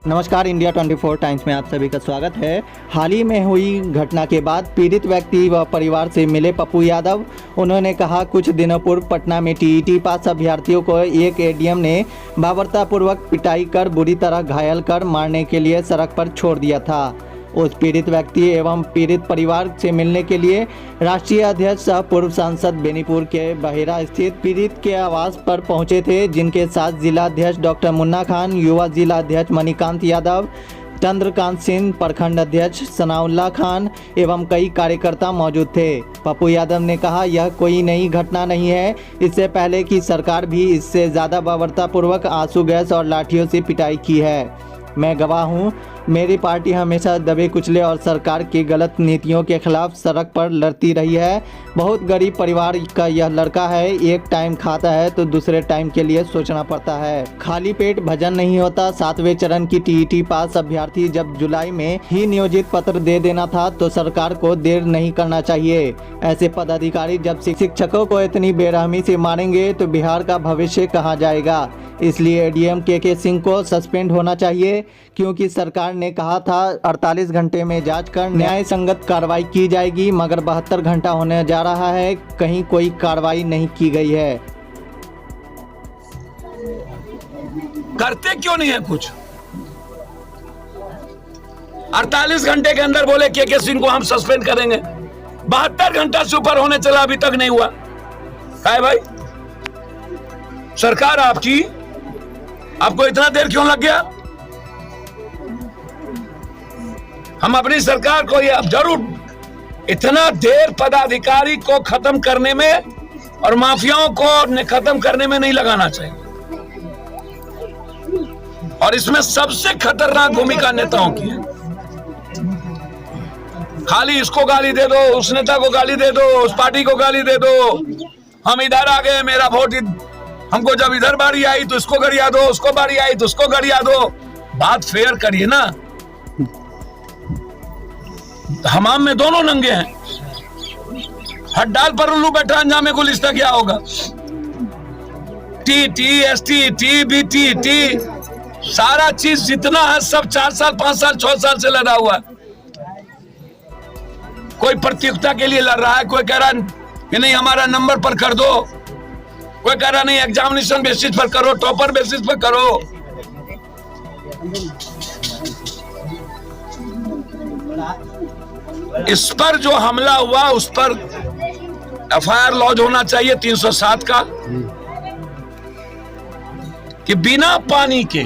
नमस्कार, India 24 times में आप सभी का स्वागत है। हाल ही में हुई घटना के बाद पीड़ित व्यक्ति व परिवार से मिले पप्पू यादव। उन्होंने कहा, कुछ दिनों पूर्व पटना में टीईटी पास अभ्यर्थियों को एक एडीएम ने बर्बरतापूर्वक पिटाई कर बुरी तरह घायल कर मारने के लिए सड़क पर छोड़ दिया था। उस पीड़ित व्यक्ति एवं पीड़ित परिवार से मिलने के लिए राष्ट्रीय अध्यक्ष सह पूर्व सांसद बेनीपुर के बहेरा स्थित पीड़ित के आवास पर पहुंचे थे, जिनके साथ जिला अध्यक्ष डॉक्टर मुन्ना खान, युवा जिला अध्यक्ष मणिकांत यादव, चंद्रकांत सिंह, प्रखंड अध्यक्ष सनाउल्लाह खान एवं कई कार्यकर्ता मौजूद थे। पप्पू यादव ने कहा, यह कोई नई घटना नहीं है। इससे पहले की सरकार भी इससे ज़्यादा बर्बरतापूर्वक आंसू गैस और लाठियों से पिटाई की है। मैं गवाह हूँ। मेरी पार्टी हमेशा दबे कुचले और सरकार की गलत नीतियों के खिलाफ सड़क पर लड़ती रही है। बहुत गरीब परिवार का यह लड़का है। एक टाइम खाता है तो दूसरे टाइम के लिए सोचना पड़ता है। खाली पेट भजन नहीं होता। 7वें चरण की टीईटी पास अभ्यर्थी जब जुलाई में ही नियोजित पत्र दे देना था तो सरकार को देर नहीं करना चाहिए। ऐसे पदाधिकारी जब शिक्षकों को इतनी बेरहमी से मारेंगे तो बिहार का भविष्य कहाँ जाएगा। इसलिए एडीएम के सिंह को सस्पेंड होना चाहिए, क्योंकि सरकार ने कहा था 48 घंटे में जांच कर न्याय संगत कार्रवाई की जाएगी, मगर 72 घंटा होने जा रहा है, कहीं कोई कार्रवाई नहीं की गई है। करते क्यों नहीं है कुछ? 48 घंटे के अंदर बोले के सिंह को हम सस्पेंड करेंगे। 72 घंटा से ऊपर होने चला, अभी तक नहीं हुआ। काय भाई, सरकार आपकी, आपको इतना देर क्यों लग गया? हम अपनी सरकार को ये जरूर इतना देर पदाधिकारी को खत्म करने में और माफियाओं को खत्म करने में नहीं लगाना चाहिए। और इसमें सबसे खतरनाक भूमिका नेताओं की है। खाली इसको गाली दे दो, उस नेता को गाली दे दो, उस पार्टी को गाली दे दो, हम इधर आ गए, मेरा वोट, हमको जब इधर बारी आई तो इसको गरिया दो, उसको बारी आई तो उसको गरिया दो। बात फेयर करिए ना। हमाम में दोनों नंगे हैं। हट डाल पर उल्लू बैठा, अंजामे गुलिस्ता क्या होगा? T S T B T सारा चीज जितना है सब 4 साल 5 साल 6 साल से लड़ा हुआ है। कोई प्रतियोगिता के लिए लड़ रहा है, कोई कह रहा है कि नहीं हमारा नंबर पर कर दो, कोई कह रहा नहीं एग्जामिनेशन बेसिस पर करो, टॉपर बेसिस पर करो। इस पर जो हमला हुआ उस पर एफआईआर लॉन्च होना चाहिए 307 का, कि बिना पानी के,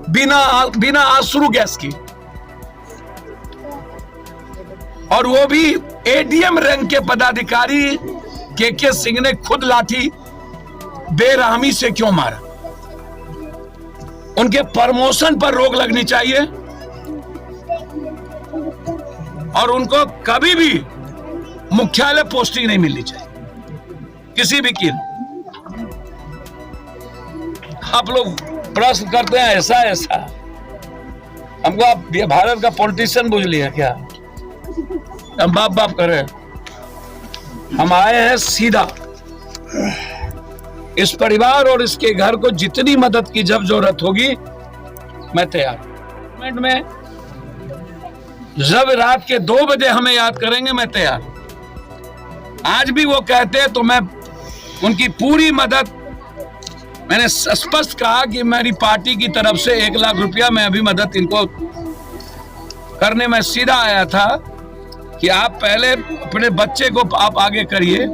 बिना आंसू गैस की, और वो भी एडीएम रैंक के पदाधिकारी के सिंह ने खुद लाठी बेरहमी से क्यों मारा? उनके प्रमोशन पर रोक लगनी चाहिए और उनको कभी भी मुख्यालय पोस्टिंग नहीं मिलनी चाहिए किसी भी की। आप लोग प्रश्न करते हैं ऐसा ऐसा, हमको आप ये भारत का पॉलिटिशियन बुझ लिया क्या? हम बाप बाप कर रहे हैं। हम आए हैं सीधा इस परिवार और इसके घर को जितनी मदद की जब जरूरत होगी मैं तैयार। में जब रात के 2 बजे हमें याद करेंगे मैं तैयार। आज भी वो कहते हैं तो मैं उनकी पूरी मदद, मैंने स्पष्ट कहा कि मेरी पार्टी की तरफ से 1 लाख रुपया मैं अभी मदद इनको करने में सीधा आया था कि आप पहले अपने बच्चे को आप आगे करिए,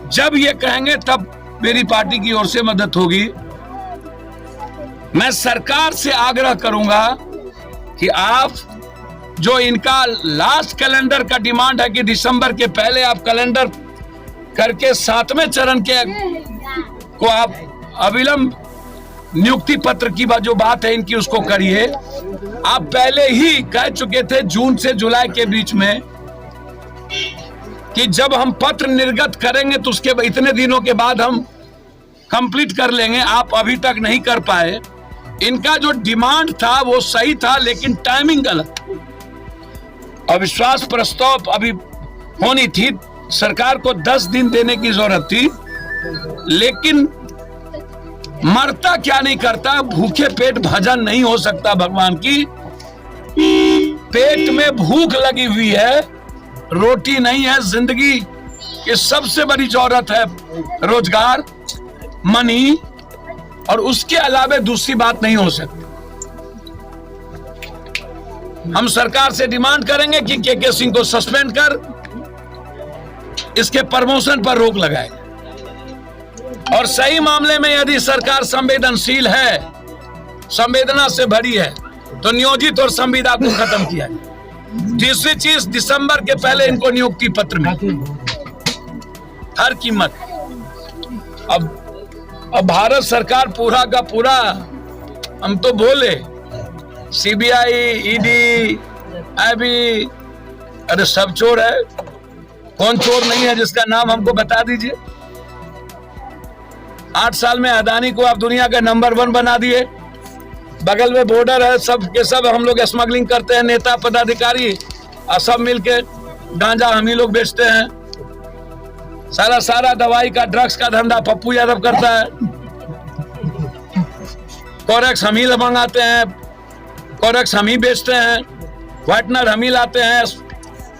जब ये कहेंगे तब मेरी पार्टी की ओर से मदद होगी। मैं सरकार से आग्रह करूंगा कि आप जो इनका लास्ट कैलेंडर का डिमांड है कि दिसंबर के पहले आप कैलेंडर करके 7वें चरण के को आप अविलंब नियुक्ति पत्र की जो बात है इनकी उसको करिए। आप पहले ही कह चुके थे जून से जुलाई के बीच में कि जब हम पत्र निर्गत करेंगे तो उसके इतने दिनों के बाद हम कंप्लीट कर लेंगे। आप अभी तक नहीं कर पाए। इनका जो डिमांड था वो सही था, लेकिन टाइमिंग गलत। अविश्वास प्रस्ताव अभी होनी थी, सरकार को 10 दिन देने की जरूरत थी, लेकिन मरता क्या नहीं करता, भूखे पेट भजन नहीं हो सकता भगवान की। पेट में भूख लगी हुई है, रोटी नहीं है। जिंदगी की सबसे बड़ी जरूरत है रोजगार, मनी, और उसके अलावा दूसरी बात नहीं हो सकती। हम सरकार से डिमांड करेंगे कि के सिंह को सस्पेंड कर इसके प्रमोशन पर रोक लगाए, और सही मामले में यदि सरकार संवेदनशील है, संवेदना से भरी है, तो नियोजित और संविदा को खत्म किया जाए। तीसरी चीज, दिसंबर के पहले इनको नियुक्ति पत्र मिले हर कीमत। अब भारत सरकार पूरा का पूरा, हम तो बोले सीबीआई, ईडी, अभी, अरे सब चोर है, कौन चोर नहीं है जिसका नाम हमको बता दीजिए। 8 साल में अदानी को आप दुनिया का नंबर 1 बना दिए। बगल में बॉर्डर है, सब के सब हम लोग स्मगलिंग करते हैं, नेता पदाधिकारी और सब मिलके गांजा हम ही लोग बेचते हैं। सारा दवाई का, ड्रग्स का धंधा पप्पू यादव करता है। कोरेक्स हम ही मंगाते हैं, कोरेक्स हम ही बेचते हैं, व्हाइटनर हम ही लाते हैं।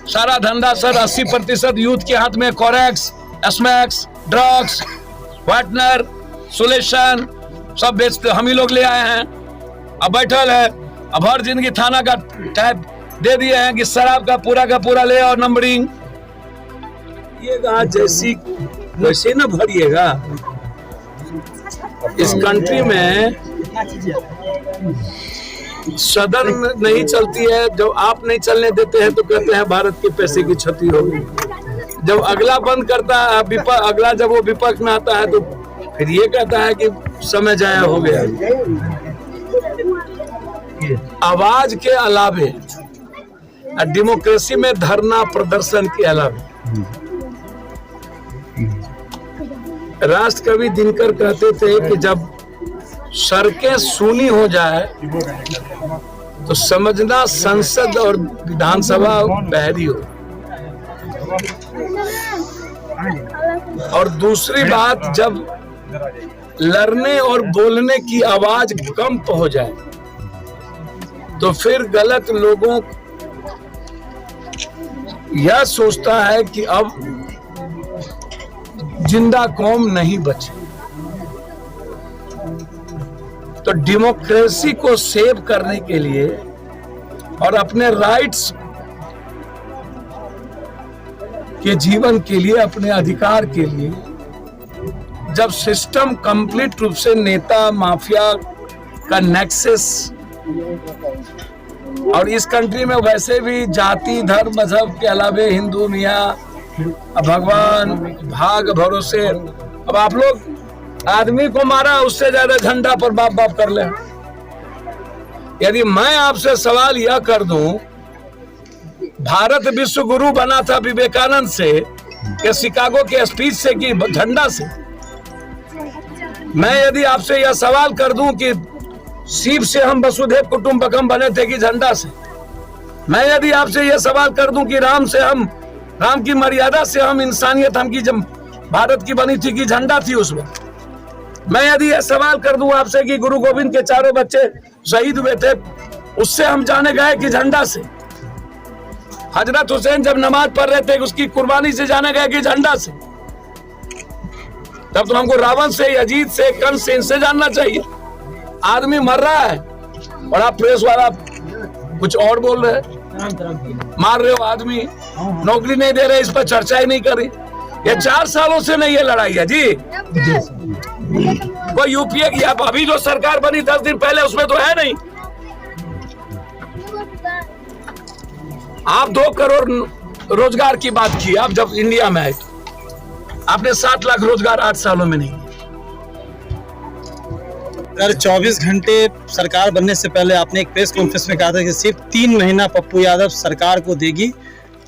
सारा धंधा सर 80% यूथ के हाथ में कोरेक्स, एस्मैक्स, ड्रग्स, व्हाइटनर, सोल्यूशन सब बेचते हम ही लोग ले आए हैं। अब बैठल है, अब हर जिंदगी थाना का टैब दे दिए हैं कि शराब का पूरा ले और नंबरिंग ये जैसी वैसे ना भरिएगा। इस कंट्री में सदन नहीं चलती है, जब आप नहीं चलने देते हैं तो कहते हैं भारत के पैसे की क्षति होगी। जब अगला बंद करता है, अगला जब वो विपक्ष में आता है तो फिर ये कहता है कि समय जाया हो गया। आवाज के अलावे, डेमोक्रेसी में धरना प्रदर्शन के अलावे, राष्ट्र कवि दिनकर कहते थे कि जब सड़कें सूनी हो जाए तो समझना संसद और विधानसभा बहरी हो। और दूसरी बात, जब लड़ने और बोलने की आवाज कम हो जाए तो फिर गलत लोगों यह सोचता है कि अब जिंदा कौम नहीं बचे। तो डेमोक्रेसी को सेव करने के लिए और अपने राइट्स के जीवन के लिए, अपने अधिकार के लिए, जब सिस्टम कंप्लीट रूप से नेता माफिया का नेक्सस, और इस कंट्री में वैसे भी जाति धर्म मजहब के अलावे हिंदू मियाँ भगवान भाग भरोसे, अब आप लोग आदमी को मारा उससे ज्यादा झंडा पर बाप बाप कर ले। यदि मैं आपसे सवाल यह कर दूं, भारत विश्व गुरु बना था विवेकानंद से कि शिकागो के स्पीच से कि झंडा से? मैं यदि आपसे यह सवाल कर दूं कि शिव से हम वसुधैव कुटुंबकम बने थे कि झंडा से? मैं यदि आपसे यह सवाल कर दूं कि राम की मर्यादा से हम, इंसानियत हम की जब भारत की बनी थी कि झंडा थी उस वक्त? मैं यदि यह सवाल कर दूं आपसे कि गुरु गोविंद के 4 बच्चे शहीद हुए थे, उससे हम जाने गए कि झंडा से? हजरत हुसैन जब नमाज पढ़ रहे थे उसकी कुर्बानी से जाने गए कि झंडा से? तब तो हमको रावण से, यजीद से, कंस से, इनसे जानना चाहिए। आदमी मर रहा है और आप प्रेस वाला कुछ और बोल रहे हैं, मार रहे हो आदमी, नौकरी नहीं दे रहे, इस पर चर्चा ही नहीं करी। ये 4 सालों से नहीं ये लड़ाई है जी। वो यूपीए की अभी जो सरकार बनी 10 दिन पहले, उसमें तो है नहीं। आप 2 करोड़ रोजगार की बात की, आप जब इंडिया में आए तो आपने 7 लाख रोजगार 8 सालों में नहीं। यार 24 घंटे सरकार बनने से पहले आपने एक प्रेस कॉन्फ्रेंस में कहा था कि सिर्फ 3 महीना पप्पू यादव सरकार को देगी,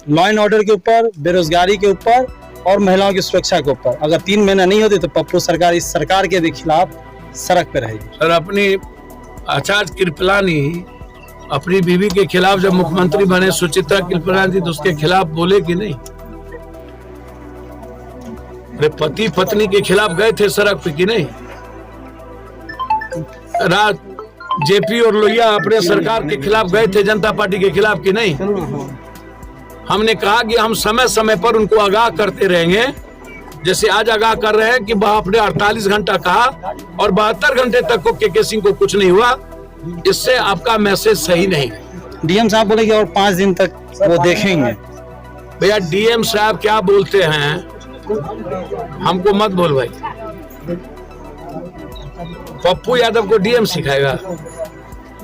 लॉ एंड ऑर्डर के ऊपर, बेरोजगारी के ऊपर और महिलाओं की सुरक्षा के ऊपर। अगर 3 महीना नहीं होते तो पप्पू सरकार इस सरकार के भी खिलाफ सड़क पे रहेगी। सर, अपनी आचार्य कृपलानी अपनी बीवी के खिलाफ जब मुख्यमंत्री बने, सुचित्रा कृपलानी जी, तो उसके खिलाफ बोले कि नहीं? अरे पति पत्नी के खिलाफ गए थे सड़क पे कि नहीं? राज जेपी और लोहिया अपने सरकार के खिलाफ गए थे, जनता पार्टी के खिलाफ कि नहीं? हमने कहा कि हम समय समय पर उनको आगाह करते रहेंगे, जैसे आज आगाह कर रहे हैं कि आपने 48 घंटा कहा और 72 घंटे तक को के सिंह को कुछ नहीं हुआ। इससे आपका मैसेज सही नहीं। डीएम साहब बोले कि और 5 दिन तक वो देखेंगे। भैया डीएम साहब क्या बोलते हैं हमको मत बोल भाई। पप्पू यादव को डीएम सिखाएगा?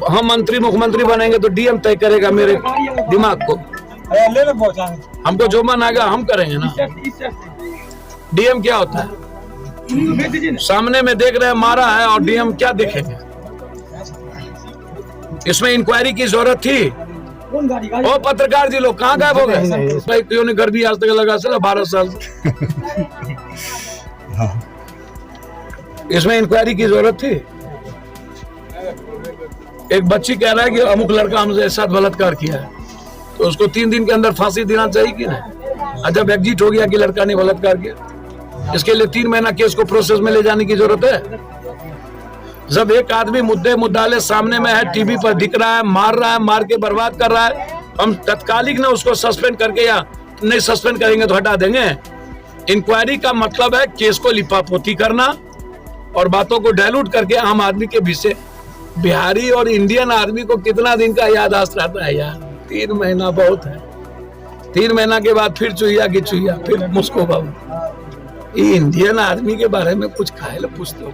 हम मंत्री मुख्यमंत्री बनेंगे तो डीएम तय करेगा मेरे दिमाग को। हमको जो मन आएगा हम करेंगे ना। डीएम क्या होता है? सामने में देख रहे हैं मारा है और डीएम क्या देखेंगे? इसमें इंक्वायरी की जरूरत थी। ओ पत्रकार जी लोग कहाँ गायब हो गए भाई? क्यों ने घर भी आज तक लगा चला 12 साल से। इसमें इंक्वायरी की जरूरत थी। एक बच्ची कह रहा है कि अमुक लड़का हमसे साथ बलात्कार किया है, तो उसको 3 दिन के अंदर फांसी देना चाहिए कि नहीं? जब एग्जिट हो गया कि लड़का ने बलात्कार किया, इसके लिए 3 महीना केस को प्रोसेस में ले जाने की जरूरत है? जब एक आदमी मुद्दाले सामने में है, टीवी पर दिख रहा है, मार के बर्बाद कर रहा है, हम तत्कालिक ना उसको सस्पेंड करके या नहीं सस्पेंड करेंगे तो हटा देंगे। इंक्वायरी का मतलब है केस को लिपापोती करना और बातों को डाइल्यूट करके आम आदमी के विषय। बिहारी और इंडियन आदमी को कितना दिन का याददाश्त रहता है यार? 3 महीना बहुत है। 3 महीना के बाद फिर चुहिया की चुहिया, फिर मुस्को बाबू। ये इंडियन आदमी के बारे में कुछ खाए पूछते हो?